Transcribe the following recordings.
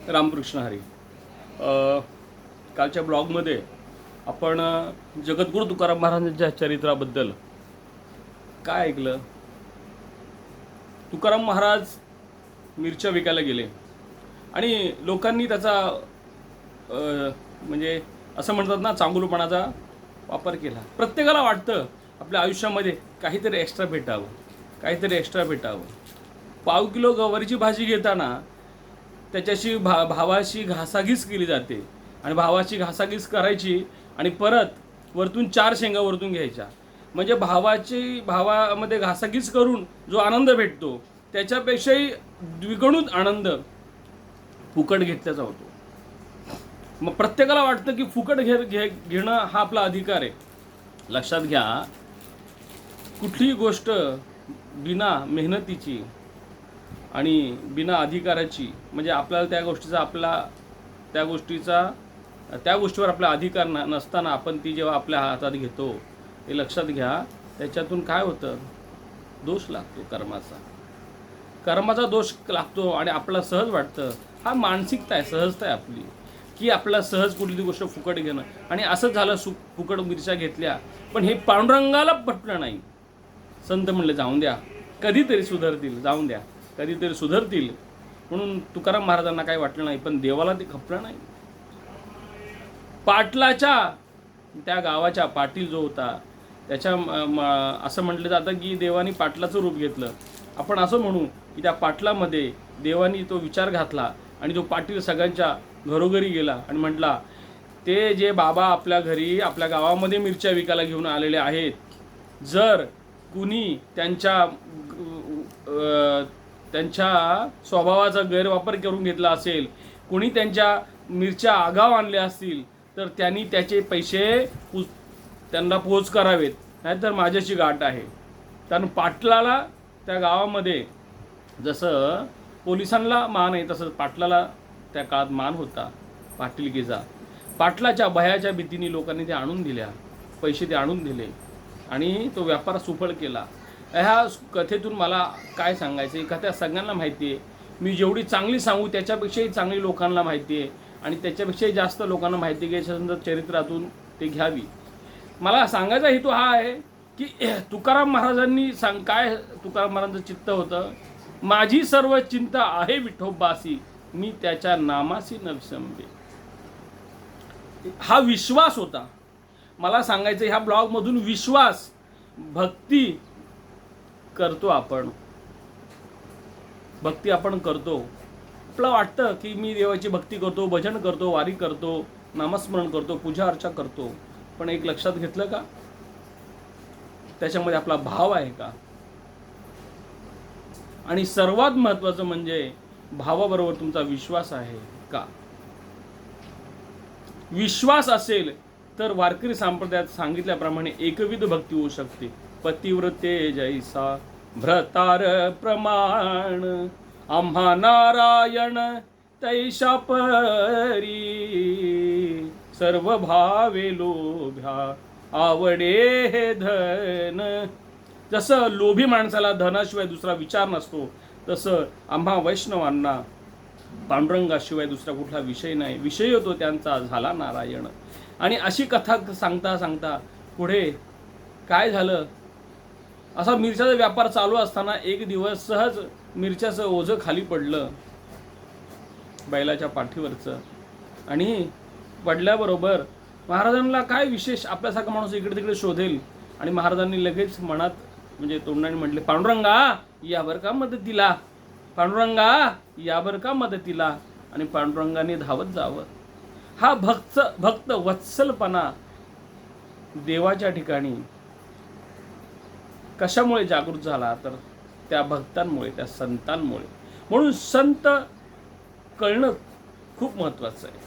रामकृष्ण हरी. कालच्या ब्लॉगमध्ये आपण जगद्गुरू तुकाराम महाराजांच्या चरित्राबद्दल काय ऐकलं. तुकाराम महाराज मिरच्या विकायला गेले आणि लोकांनी त्याचा म्हणजे असं म्हणतात ना, चांगुलपणाचा वापर केला. प्रत्येकाला वाटतं आपल्या आयुष्यामध्ये काहीतरी एक्स्ट्रा भेटावं. पाव किलो गवारीची भाजी घेताना त्याच्याशी भावाशी घासाघीस केली जाते आणि भावाची घासाघीस करायची आणि परत वरतून 4 शेंगा वरतून घ्यायच्या. म्हणजे भावामध्ये घासाघीस करून जो आनंद भेटतो त्याच्यापेक्षाही द्विगुणित आनंद फुकट घेतल्याचा होतो. मग प्रत्येकाला वाटतं की फुकट घेणं हा आपला अधिकार आहे. लक्षात घ्या, कुठलीही गोष्ट बिना मेहनतीची आणि बिना अधिकाराची, म्हणजे आपल्याला त्या गोष्टीवर आपला अधिकार नसताना आपण ती जेव्हा आपल्या हातात घेतो, हे लक्षात घ्या, त्याच्यातून काय होतं, दोष लागतो. कर्माचा दोष लागतो आणि आपल्याला सहज वाटतं. हा मानसिकता आहे, सहजता आहे आपली, की आपल्याला सहज कुठली गोष्ट फुकट घेणं. आणि असंच झालं, फुकट मिरच्या घेतल्या, पण हे पांडुरंगाला पटलं नाही. संत म्हणले जाऊन द्या, कधीतरी सुधरतील, जाऊन द्या, कधीतरी सुधरतील. म्हणून तुकाराम महाराजांना काही वाटलं नाही, पण देवाला ते खपलं नाही. पाटलाच्या त्या गावाच्या पाटील जो होता त्याच्या असं म्हटलं जातं की देवानी पाटलाचं रूप घेतलं. आपण असं म्हणू की त्या पाटलामध्ये देवानी तो विचार घातला आणि तो पाटील सगळ्यांच्या घरोघरी गेला आणि म्हटला, ते जे बाबा आपल्या घरी आपल्या गावामध्ये मिरच्या विकायला घेऊन आलेले आहेत, जर कुणी त्यांच्या स्वभावाचा गैरवापर करून घेतला असेल, कुणी त्यांच्या मिरच्या आगाव आणल्या असतील, तर त्यांनी त्याचे पैसे त्यांना पोच करावेत, नाहीतर माझ्याशी गाठ आहे. कारण पाटलाला त्या गावामध्ये जसं पोलिसांना मान आहे, तसंच पाटलाला त्या काळात मान होता, पाटीलकीचा. पाटलाच्या भयाच्या भीतीने लोकांनी ते आणून दिल्या, पैसे ते आणून दिले आणि तो व्यापार सुफळ केला. ह्या कथेतून मला काय सांगायचं, ही कथा सगळ्यांना माहिती आहे. मी जेवढी चांगली सांगू त्याच्यापेक्षाही चांगली लोकांना माहिती आहे आणि त्याच्यापेक्षाही जास्त लोकांना माहिती घ्यायच्या चरित्रातून ते घ्यावी. मला सांगायचा हेतू हा आहे की तुकाराम महाराजांनी तुकाराम महाराजांचं चित्त होतं, माझी सर्व चिंता आहे विठोबासी, मी त्याच्या नामासी न विसंबे. हा विश्वास होता. मला सांगायचं ह्या ब्लॉगमधून विश्वास, भक्ती करतो आपण करतो. आपलं वाटतं की मी देवाची भक्ती करतो, भजन करतो, वारी करतो, नामस्मरण करतो, पूजा अर्चा करतो, पण एक लक्षात घेतलं का, त्याच्यामध्ये आपला भाव आहे का? आणि सर्वात महत्त्वाचं म्हणजे भावाबरोबर तुमचा विश्वास आहे का? विश्वास असेल तर वारकरी संप्रदायात सांगितल्याप्रमाणे एकविध भक्ती होऊ शकते. पतिव्रते जैसा भ्रतार प्रमाण, आम्हा नारायण तैशा परी, सर्व भावे लोभ्या आवडे हे धन. जसं लोभी माणसाला धनाशिवाय दुसरा विचार नसतो, तसं आम्हा वैष्णवांना पांडुरंगाशिवाय दुसरा कुठला विषय नाही. विषय होतो त्यांचा झाला नारायण. आणि अशी कथा सांगता सांगता पुढे काय झालं, असा मिरच्याचा व्यापार चालू असताना एक दिवस सहज मिरच्याचं ओझं खाली पडलं बैलाच्या पाठीवरचं. आणि पडल्याबरोबर महाराजांना काय विशेष, आपल्यासारखा माणूस इकडे तिकडे शोधेल, आणि महाराजांनी लगेच मनात म्हणजे तोंडाने म्हटले, पांडुरंगा यावर का मदतीला, पांडुरंगा यावर का मदतीला. आणि पांडुरंगाने धावत जावं. हा भक्त वत्सलपणा देवाच्या ठिकाणी कशामुळे जागृत झाला, तर त्या भक्तांमुळे, त्या संतांमुळे. म्हणून संत कळणं खूप महत्त्वाचं आहे.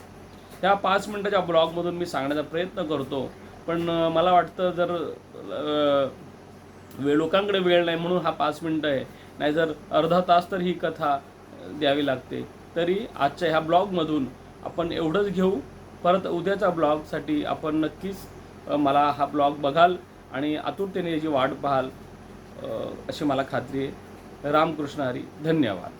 ह्या 5 मिनिटाच्या ब्लॉगमधून मी सांगण्याचा प्रयत्न करतो, पण मला वाटतं जर लोकांकडे वेळ नाही म्हणून हा 5 मिनिटं आहे, नाही जर अर्धा तास तर ही कथा द्यावी लागते. तरी आजच्या ह्या ब्लॉगमधून आपण एवढंच घेऊ. परत उद्याच्या ब्लॉगसाठी आपण नक्कीच मला हा ब्लॉग बघाल आणि आतुरतेने याची वाट पाहाल अशी मला खात्री आहे. रामकृष्ण हरी. धन्यवाद.